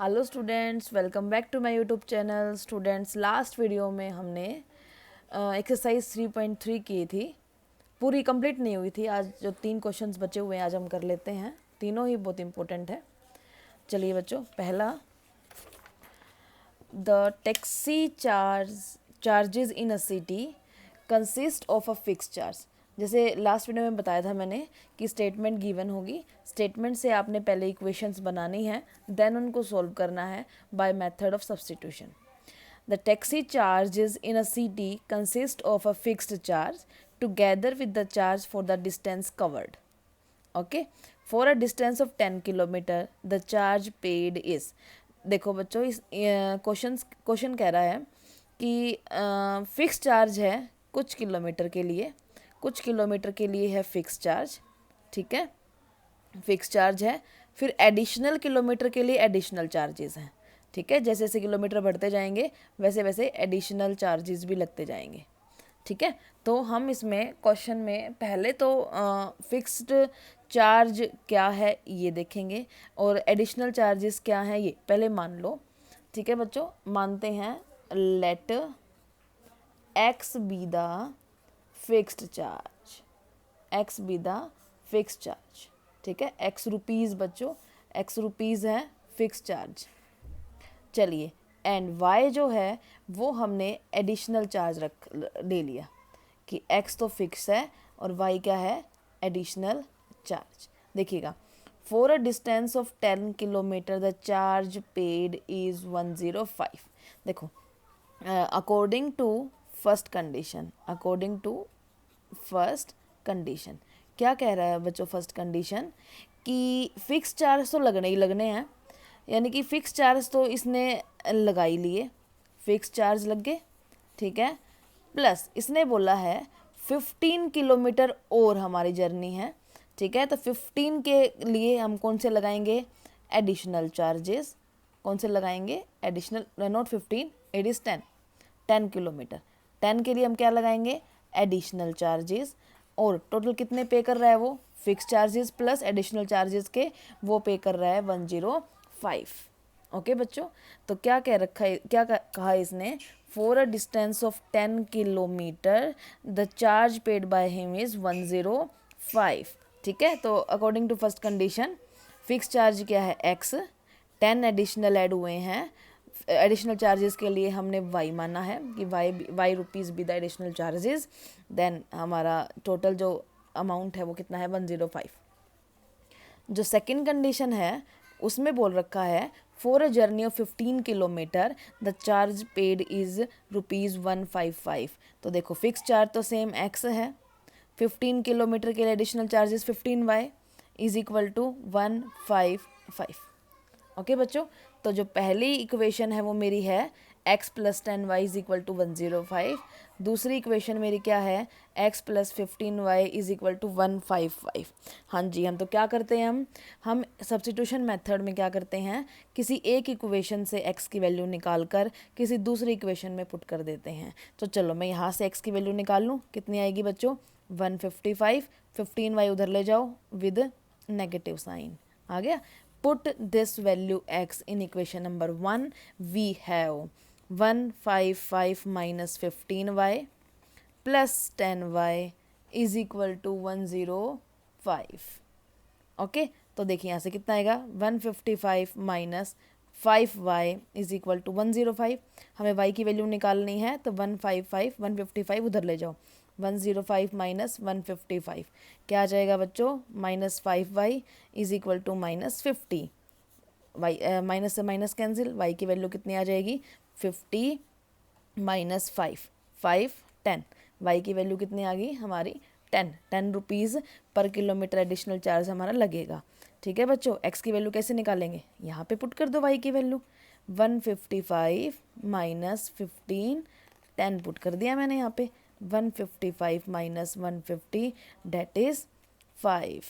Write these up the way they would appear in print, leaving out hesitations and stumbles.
Hello students, welcome back to my YouTube channel. Students, last video में हमने exercise 3.3 की थी, पूरी कंप्लीट नहीं हुई थी। आज जो 3 क्वेश्चंस बचे हुए हैं आज हम कर लेते हैं, तीनों ही बहुत इंपॉर्टेंट है। चलिए बच्चों, पहला, the taxi charges in a city consist of a fix charge. जैसे लास्ट वीडियो में बताया था मैंने कि स्टेटमेंट गिवन होगी, स्टेटमेंट से आपने पहले इक्वेशंस बनानी है, देन उनको सॉल्व करना है by method of substitution. The taxi charges in a city consist of a fixed charge together with the charge for the distance covered. Okay, for a distance of 10 kilometre the charge paid is. देखो बच्चों, इस question कह रहा है कि fix charge है कुछ kilometre के लिए, कुछ किलोमीटर के लिए है फिक्स चार्ज, ठीक है, फिक्स चार्ज है। फिर एडिशनल किलोमीटर के लिए एडिशनल चार्जेस हैं, ठीक है। जैसे जैसे किलोमीटर बढ़ते जाएंगे वैसे वैसे एडिशनल चार्जेस भी लगते जाएंगे, ठीक है। तो हम इसमें क्वेश्चन में पहले तो फिक्स्ड चार्ज क्या है ये देखेंगे और एडिशनल चार्जेस क्या हैं ये पहले मान लो, ठीक है बच्चों। मानते हैं let x be the fixed charge, x be the fix charge, ठीक है। एक्स रुपीज़ बच्चों, एक्स रुपीज़ है फिक्स चार्ज। चलिए, एंड वाई जो है वो हमने एडिशनल चार्ज ले लिया कि एक्स तो फिक्स है और वाई क्या है, एडिशनल चार्ज। देखिएगा, for a distance of 10 kilometre the charge paid is 105। देखो, according to first condition, according to first condition क्या कह रहा है बच्चों, फर्स्ट कंडीशन कि फिक्स चार्ज तो लगने ही लगने हैं, यानी कि फिक्स चार्ज तो इसने लगा ही लिए, फिक्स चार्ज लग गए, ठीक है। प्लस इसने बोला है 15 किलोमीटर और हमारी जर्नी है, ठीक है। तो 15 के लिए हम कौन से लगाएंगे, एडिशनल चार्जेस। कौन से लगाएंगे, additional, not 15, it is 10 kilometre. 10 के लिए हम क्या लगाएंगे, एडिशनल चार्जेस। और टोटल कितने पे कर रहा है वो, fix charges plus additional charges के वो पे कर रहा है 105। ओके बच्चों, तो क्या कह रखा है, क्या कहा इसने, for a distance of 10 kilometre the charge paid by him is 105, ठीक है। तो according to first condition fix charge क्या है, एक्स, 10 एडिशनल ऐड हुए हैं, एडिशनल चार्जेस के लिए हमने वाई माना है कि y rupees be the additional charges, then हमारा टोटल जो अमाउंट है वो कितना है, 105। जो सेकंड कंडीशन है उसमें बोल रखा है for a journey of 15 kilometre the charge paid is ₹155। तो देखो, फिक्स चार्ज तो सेम एक्स है, 15 किलोमीटर के लिए additional charges 15y is equal to 155। Okay बच्चों, तो जो पहली इक्वेशन है वो मेरी है x plus 10y is equal to 105। दूसरी इक्वेशन मेरी क्या है, x plus 15y is equal to 155। हाँ जी, हम तो क्या करते हैं, हम सब्स्टिट्यूशन मेथड में क्या करते हैं, किसी एक इक्वेशन से x की वैल्यू निकाल कर किसी दूसरी इक्वेशन में पुट कर देते हैं। तो चलो मैं यहाँ से x की वैल्यू निकाल लूँ, कितनी आएगी बच्चों, 155। 15y उधर ले जाओ विद नेगेटिव साइन, आ गया। Put this value x in equation number 1. We have 155 minus 15y plus 10y is equal to 105. Okay, तो देखिए यहाँ से कितना आएगा, 155 minus 5y is equal to 105। हमें y की वैल्यू निकालनी है तो 155 उधर ले जाओ, 105 माइनस 155 क्या आ जाएगा बच्चों, -5y is equal to -50। Y minus से माइनस कैंसिल, y की वैल्यू कितनी आ जाएगी, 50 माइनस 5 10। y की वैल्यू कितनी आ गई हमारी, 10 रुपीज़ पर किलोमीटर एडिशनल चार्ज हमारा लगेगा, ठीक है बच्चों। x की वैल्यू कैसे निकालेंगे, यहाँ पे पुट कर दो y की वैल्यू, 155 माइनस 15, 10 पुट कर दिया मैंने यहाँ पे, 155 माइनस 150 डेट इज़ 5,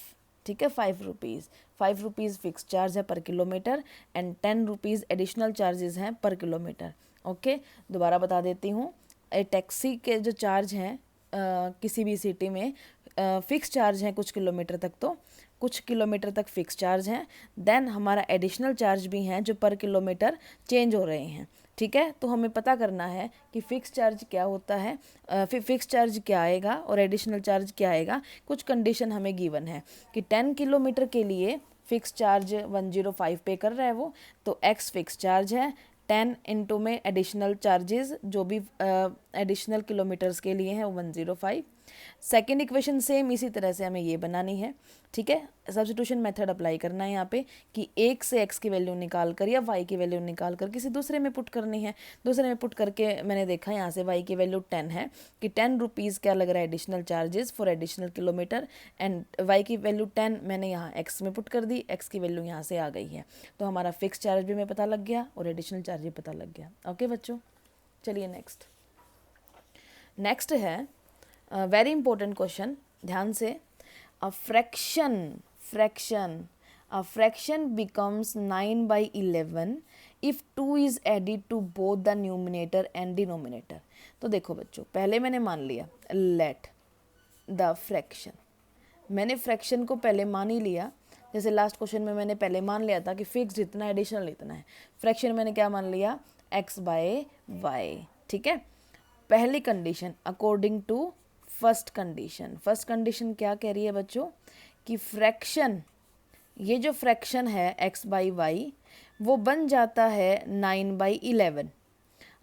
ठीक है, 5 रुपीज़। 5 रुपीज़ फिक्स चार्ज है पर kilometre and 10 rupees additional charges हैं पर किलोमीटर। ओके, दोबारा बता देती हूँ, टैक्सी के जो चार्ज हैं किसी भी सिटी में फिक्स चार्ज हैं कुछ किलोमीटर तक, तो कुछ किलोमीटर तक फिक्स चार्ज हैं, देन हमारा एडिशनल चार्ज भी हैं जो पर किलोमीटर चेंज हो रहे हैं। ठीक है, तो हमें पता करना है कि फ़िक्स चार्ज क्या होता है, फिर फ़िक्स चार्ज क्या आएगा और एडिशनल चार्ज क्या आएगा। कुछ कंडीशन हमें गिवन है कि 10 किलोमीटर के लिए फ़िक्स चार्ज 105 पे कर रहा है वो, तो एक्स फिक्स चार्ज है, 10 इंटू में एडिशनल चार्जेस जो भी एडिशनल किलोमीटर्स के लिए हैं वो 105। सेकेंड इक्वेशन सेम इसी तरह से हमें ये बनानी है। ठीक है, सब्स्टिट्यूशन मेथड अप्लाई करना है यहाँ पे कि एक से एक्स की वैल्यू निकाल कर या वाई की वैल्यू निकाल कर किसी दूसरे में पुट करनी है। दूसरे में पुट करके मैंने देखा यहाँ से वाई की वैल्यू 10 है कि 10 रुपीज़ क्या लग रहा है additional charges for additional kilometre, and y की वैल्यू 10 मैंने यहाँ एक्स में पुट कर दी, एक्स की वैल्यू यहाँ से आ गई है। तो हमारा फिक्स चार्ज भी हमें पता लग गया और एडिशनल चार्ज भी पता लग गया। ओके बच्चों, चलिए नेक्स्ट है वेरी इंपॉर्टेंट क्वेश्चन, ध्यान से। A fraction becomes 9/11 if 2 is added to both the numerator and denominator. तो देखो बच्चों, पहले मैंने मान लिया लेट द फ्रैक्शन, मैंने फ्रैक्शन को पहले मान ही लिया। जैसे लास्ट क्वेश्चन में मैंने पहले मान लिया था कि फिक्स इतना एडिशनल इतना है। फ्रैक्शन मैंने क्या मान लिया, x/y। ठीक है, पहली condition according to first condition क्या कह रही है बच्चों कि फ्रैक्शन, ये जो फ्रैक्शन है x/y वो बन जाता है 9/11।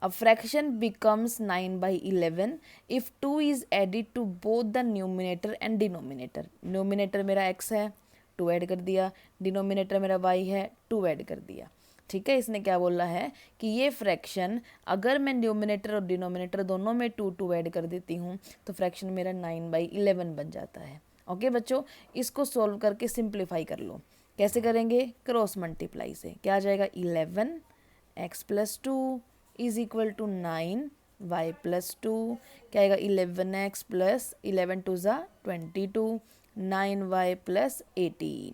अब fraction becomes 9/11 if 2 is added to both the numerator and denominator. Numerator मेरा x है, 2 ऐड कर दिया, डिनोमिनेटर मेरा y है, 2 ऐड कर दिया। ठीक है, इसने क्या बोला है कि ये फ्रैक्शन अगर मैं न्यूमिनेटर और डिनोमिनेटर दोनों में 2 ऐड कर देती हूँ तो फ्रैक्शन मेरा 9/11 बन जाता है। ओके बच्चों, इसको सोल्व करके सिंप्लीफाई कर लो। कैसे करेंगे, क्रॉस मल्टीप्लाई से। क्या आ जाएगा, 11x+2 is equal to 9y+2। क्या आएगा, 11x प्लस 11 2 ज़ा 22, 9y+18।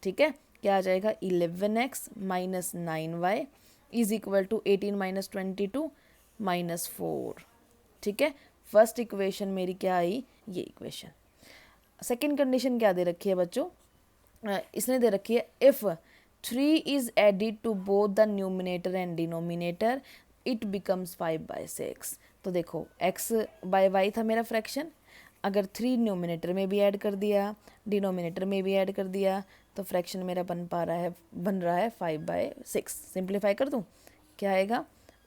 ठीक है, क्या आ जाएगा, 11x minus 9y is equal to 18 minus 22 -4। ठीक है, फर्स्ट इक्वेशन मेरी क्या आई, ये इक्वेशन। सेकेंड कंडीशन क्या दे रखी है बच्चों, इसने दे रखी है if 3 is added to both the numerator and denominator it becomes 5/6। तो देखो x/y था मेरा फ्रैक्शन, अगर 3 न्यूमिनेटर में भी ऐड कर दिया, डिनोमिनेटर में भी ऐड कर दिया, तो फ्रैक्शन मेरा बन रहा है 5/6। सिंप्लीफाई कर दूँ, क्या आएगा,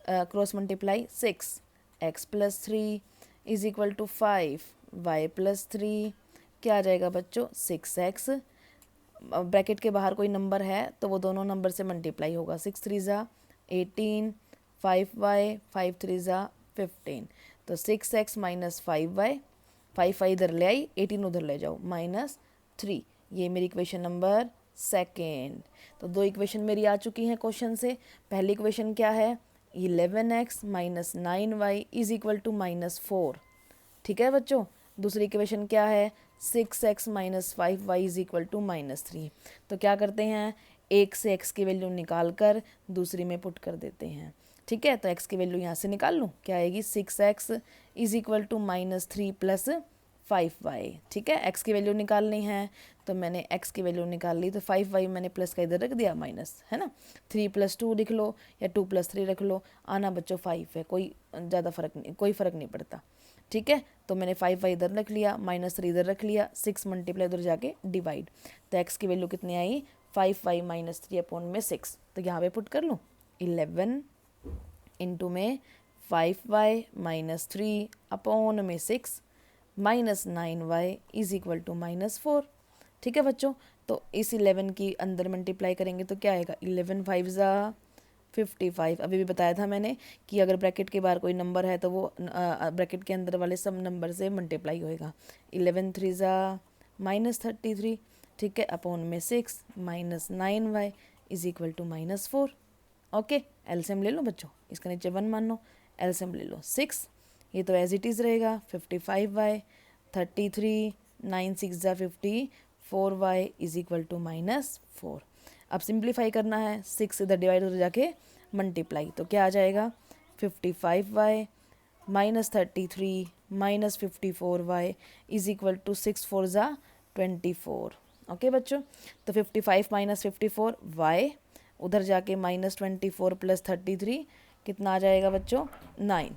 cross multiply 6x+3 is equal to 5y+3। क्या आ जाएगा बच्चों, 6x, ब्रैकेट के बाहर कोई नंबर है तो वो दोनों नंबर से मल्टीप्लाई होगा, 6 3 ज़ा 18, 5y 5 3 ज़ा 15। तो 6x माइनस 5y, 5 इधर ले आई, 18 उधर ले जाओ, -3। ये मेरी इक्वेशन नंबर सेकेंड। तो 2 इक्वेशन मेरी आ चुकी हैं क्वेश्चन से। पहली इक्वेशन क्या है, 11x minus 9y is equal to -4। ठीक है बच्चों, दूसरी इक्वेशन क्या है, 6x minus 5y is equal to -3। तो क्या करते हैं, एक से x की वैल्यू निकाल कर दूसरी में पुट कर देते हैं। ठीक है, तो x की वैल्यू यहाँ से निकाल लूँ, क्या आएगी, 6x is equal to -3 plus 5y। ठीक है, x की वैल्यू निकालनी है तो मैंने x की वैल्यू निकाल ली, तो 5y मैंने प्लस का इधर रख दिया, माइनस, है ना। 3 + 2 लिख लो या 2 + 3 रख लो, आना बच्चों 5 है, कोई फ़र्क नहीं पड़ता। ठीक है, तो मैंने 5y इधर रख लिया, -3 इधर रख लिया, 6 मल्टीप्लाई उधर जाके डिवाइड, तो x की वैल्यू कितनी आई, 5y - 3/6। तो यहाँ पे पुट कर लूँ, 11 इंटू में 5y - 3/6 -9y is equal to -4। ठीक है बच्चों, तो इस 11 की अंदर मल्टीप्लाई करेंगे तो क्या आएगा, 11 5 ज़ा 55। अभी भी बताया था मैंने कि अगर ब्रैकेट के बाहर कोई नंबर है तो वो ब्रैकेट के अंदर वाले सब नंबर से मल्टीप्लाई होएगा। 11 3 ज़ा -33। ठीक है, /6 -9y is equal to -4। Okay, LCM ले लो बच्चों, इसका नीचे 1 मान लो, एलसीएम ले लो 6, ये तो एज इट इज़ रहेगा, 55y 33 9 6 ज़ा 54y इज इक्वल टू -4। अब सिंप्लीफाई करना है, 6 इधर डिवाइड हो जाके मल्टीप्लाई, तो क्या आ जाएगा, 55y -33 -54y is equal to 6 4 ज़ा 24। ओके बच्चों, तो 55 माइनस 54 y, उधर जाके -24 प्लस 33 कितना आ जाएगा बच्चों 9।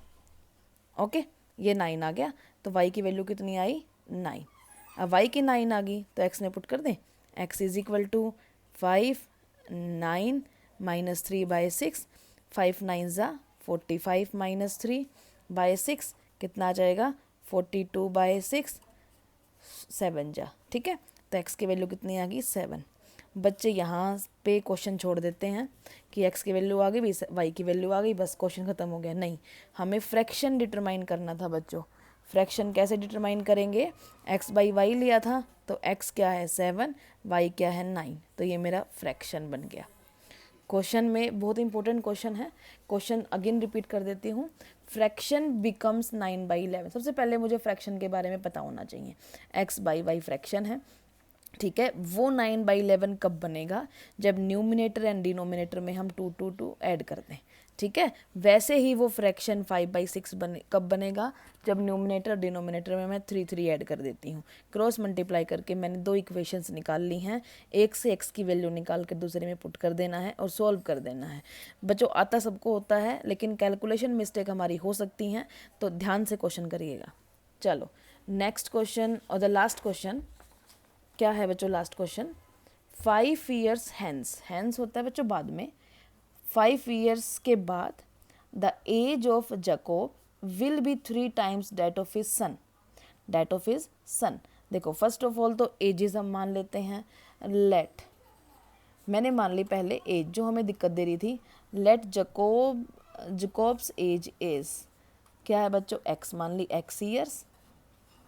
ओके, ये 9 आ गया, तो y की वैल्यू कितनी आई 9। अब y की 9 आ गई तो x में पुट कर दें, x is equal to 5 9 minus 3/6, 5 9 ज़ा 45 माइनस 3/6 कितना आ जाएगा 42/6, 7 जा, ठीक है। तो x की वैल्यू कितनी आ गई 7। बच्चे यहाँ पे क्वेश्चन छोड़ देते हैं कि x की वैल्यू आ गई भी y की वैल्यू आ गई, बस क्वेश्चन ख़त्म हो गया। नहीं, हमें फ्रैक्शन डिटरमाइन करना था बच्चों। फ्रैक्शन कैसे डिटरमाइन करेंगे, x/y लिया था तो x क्या है 7, y क्या है 9, तो ये मेरा फ्रैक्शन बन गया। क्वेश्चन में बहुत इंपॉर्टेंट क्वेश्चन है, क्वेश्चन अगेन रिपीट कर देती हूँ। Fraction becomes 9/11। सबसे पहले मुझे फ्रैक्शन के बारे में पता होना चाहिए। x/y फ्रैक्शन है, ठीक है। वो 9/11 कब बनेगा, जब न्यूमिनेटर एंड डिनोमिनेटर में हम 2 2 2 ऐड कर दें, ठीक है। वैसे ही वो फ्रैक्शन 5/6 कब बनेगा, जब न्यूमिनेटर डिनोमिनेटर में मैं 3 3 ऐड कर देती हूँ। क्रॉस मल्टीप्लाई करके मैंने 2 इक्वेशंस निकाल ली हैं, एक से x की वैल्यू निकाल के दूसरे में पुट कर देना है और सॉल्व कर देना है। बच्चों आता सबको होता है, लेकिन कैलकुलेशन मिस्टेक हमारी हो सकती हैं, तो ध्यान से क्वेश्चन करिएगा। चलो नेक्स्ट क्वेश्चन और द लास्ट क्वेश्चन क्या है बच्चों, लास्ट क्वेश्चन। 5 ईयर्स हैंस होता है बच्चों बाद में। 5 ईयर्स के बाद the age of Jacob will be 3 times that of his son. देखो फर्स्ट ऑफ ऑल तो एजेस हम मान लेते हैं। लेट, मैंने मान ली पहले एज जो हमें दिक्कत दे रही थी। लेट जैकोब्स एज इज क्या है बच्चों, x मान ली x ईयर्स,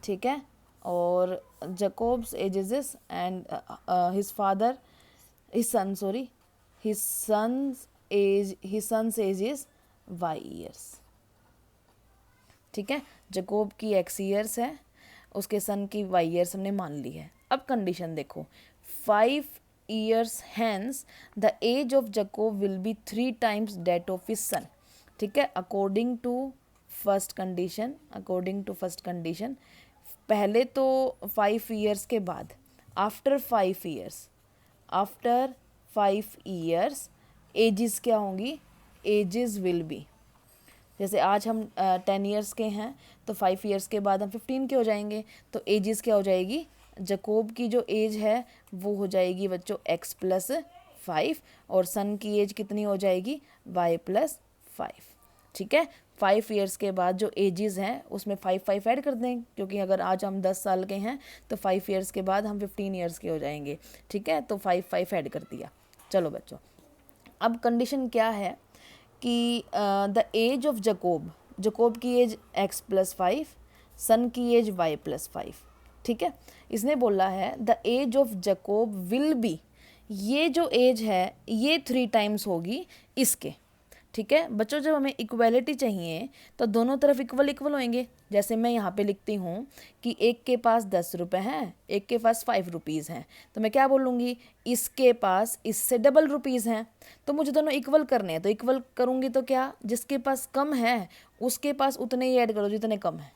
ठीक है। और Jacob's age is this and his son's age is y years, ठीक है। जैकोब की x ईयर्स है, उसके सन की y ईयर्स हमने मान ली है। अब कंडीशन देखो, 5 years hence the age of Jacob will be 3 times that of his son, ठीक है। अकॉर्डिंग टू फर्स्ट कंडीशन पहले तो 5 ईयर्स के बाद, आफ्टर 5 ईयर्स एजेस क्या होंगी, एजेस विल बी, जैसे आज हम 10 ईयर्स के हैं तो 5 ईयर्स के बाद हम 15 के हो जाएंगे, तो एजेस क्या हो जाएगी, जैकोब की जो एज है वो हो जाएगी बच्चों x + 5 और सन की एज कितनी हो जाएगी y + 5, ठीक है। 5 ईयर्स के बाद जो एजेस हैं उसमें 5 5 ऐड कर दें, क्योंकि अगर आज हम 10 साल के हैं तो 5 ईयर्स के बाद हम 15 ईयर्स के हो जाएंगे, ठीक है। तो 5 5 ऐड कर दिया। चलो बच्चों, अब कंडीशन क्या है कि द एज ऑफ जैकोब की एज x + 5, सन की एज y + 5, ठीक है। इसने बोला है the age of Jacob will be, ये जो एज है ये 3 टाइम्स होगी इसके, ठीक है। बच्चों जब हमें इक्वलिटी चाहिए तो दोनों तरफ इक्वल होंगे। जैसे मैं यहाँ पे लिखती हूँ कि एक के पास 10 रुपये हैं, एक के पास 5 रुपीज़ हैं, तो मैं क्या बोलूँगी, इसके पास इससे डबल रुपीज़ हैं, तो मुझे दोनों इक्वल करने हैं, तो इक्वल करूँगी तो क्या, जिसके पास कम है उसके पास उतने ही ऐड करो जितने कम है।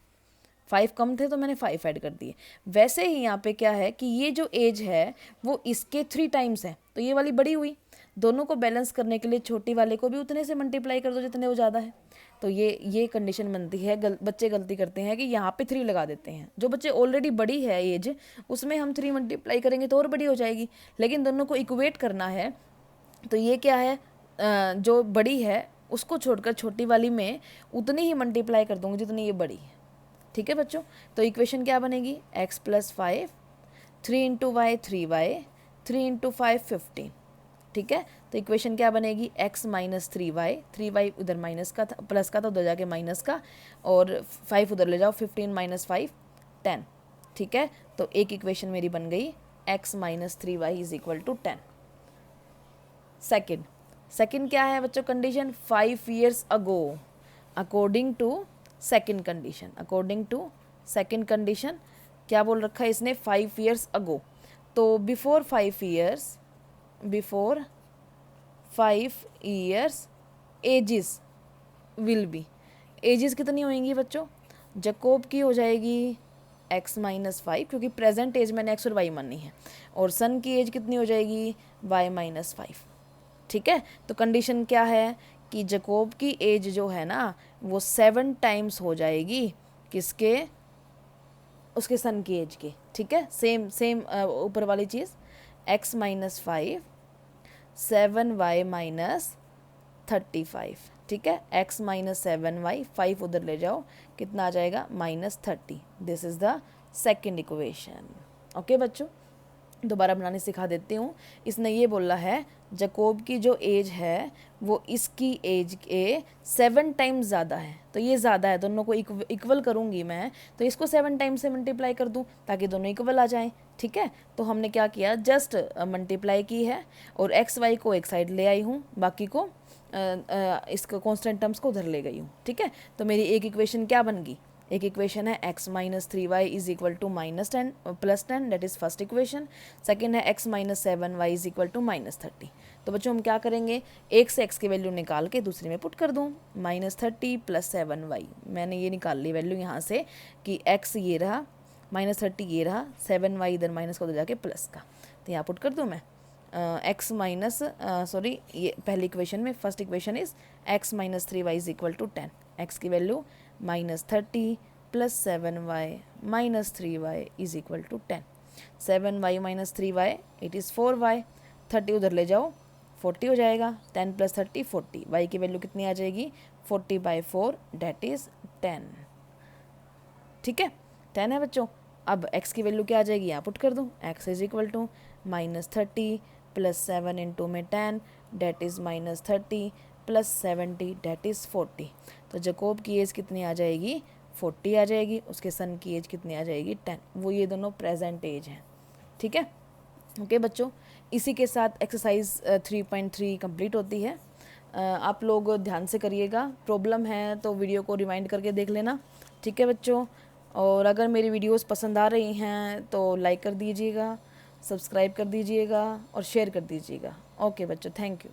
5 कम थे तो मैंने 5 ऐड कर दिए। वैसे ही यहाँ पे क्या है कि ये जो एज है वो इसके 3 टाइम्स है, तो ये वाली बड़ी हुई। दोनों को बैलेंस करने के लिए छोटी वाले को भी उतने से मल्टीप्लाई कर दो जितने वो ज़्यादा है, तो ये कंडीशन बनती है। बच्चे गलती करते हैं कि यहाँ पे 3 लगा देते हैं। जो बच्चे ऑलरेडी बड़ी है एज उसमें हम 3 मल्टीप्लाई करेंगे तो और बड़ी हो जाएगी, लेकिन दोनों को इक्वेट करना है, तो ये क्या है, जो बड़ी है उसको छोड़कर छोटी वाली में उतनी ही मल्टीप्लाई कर दूँगी जितनी ये बड़ी है, ठीक है बच्चों। तो इक्वेशन क्या बनेगी, x + 5, 3 × y 3y, 3 × 5 15, ठीक है। तो इक्वेशन क्या बनेगी, x - 3y, 3y उधर माइनस का था, प्लस का था, उधर जाके माइनस का, और 5 उधर ले जाओ, 15 - 5 10, ठीक है। तो एक इक्वेशन मेरी बन गई x - 3y = 10। सेकंड क्या है बच्चों condition, 5 years ago, according to second condition क्या बोल रखा है इसने, 5 ईयर्स अगो, तो before 5 years ages will be, ages कितनी होंगी बच्चों, जैकोब की हो जाएगी x माइनस 5, क्योंकि प्रेजेंट एज मैंने x और y मानी है, और सन की एज कितनी हो जाएगी y माइनस 5। ठीक है, तो कंडीशन क्या है कि जैकोब की एज जो है ना वो 7 टाइम्स हो जाएगी किसके, उसके सन की एज के। ठीक है, सेम सेम ऊपर वाली चीज़, x माइनस 5 7y माइनस 35। ठीक है, x माइनस 7y, 5 उधर ले जाओ, कितना आ जाएगा -30। This is the second equation. Okay बच्चों, दोबारा बनाने सिखा देती हूँ। इसने ये बोला है जैकोब की जो एज है वो इसकी एज के 7 टाइम्स ज़्यादा है, तो ये ज़्यादा है, दोनों को इक्वल करूँगी मैं, तो इसको 7 टाइम्स से मल्टीप्लाई कर दूँ ताकि दोनों इक्वल आ जाएं। ठीक है, तो हमने क्या किया, जस्ट मल्टीप्लाई की है और एक्स वाई को एक साइड ले आई हूँ, बाकी को इसको कॉन्स्टेंट टर्म्स को उधर ले गई हूँ। ठीक है, तो मेरी एक इक्वेशन क्या बन गई, एक इक्वेशन है x minus 3y is equal to -10 +10, that is first equation. Second है x minus 7y is equal to -30। तो बच्चों हम क्या करेंगे, एक से x की वैल्यू निकाल के दूसरे में पुट कर दूँ, -30 + 7y, मैंने ये निकाल ली वैल्यू यहाँ से कि x ये रहा, -30 ये रहा, 7y इधर माइनस का उधर जाके प्लस का, तो यहाँ पुट कर दूँ मैं x माइनस सॉरी ये पहली इक्वेशन में, first equation is x minus 3y is equal to 10, x की value -30 + 7y minus 3y is equal to 10। 7y minus 3y it is 4y, 30 उधर ले जाओ 40 हो जाएगा, 10 + 30 40, y की वैल्यू कितनी आ जाएगी 40/4, डेट इज़ 10। ठीक है, 10 है बच्चों। अब x की वैल्यू क्या आ जाएगी, यहाँ पुट कर दूँ, x is equal to -30 + 7 into में 10, डेट इज़ -30 + 70, डेट इज़ 40। तो जैकोब की एज कितनी आ जाएगी 40 आ जाएगी, उसके सन की एज कितनी आ जाएगी 10, वो ये दोनों प्रेजेंट एज हैं। ठीक है, ओके बच्चों, इसी के साथ एक्सरसाइज 3.3 कंप्लीट होती है। आप लोग ध्यान से करिएगा, प्रॉब्लम है तो वीडियो को रिवाइंड करके देख लेना। ठीक है बच्चों, और अगर मेरी वीडियोस पसंद आ रही हैं तो लाइक कर दीजिएगा, सब्सक्राइब कर दीजिएगा और शेयर कर दीजिएगा। ओके बच्चों, थैंक यू।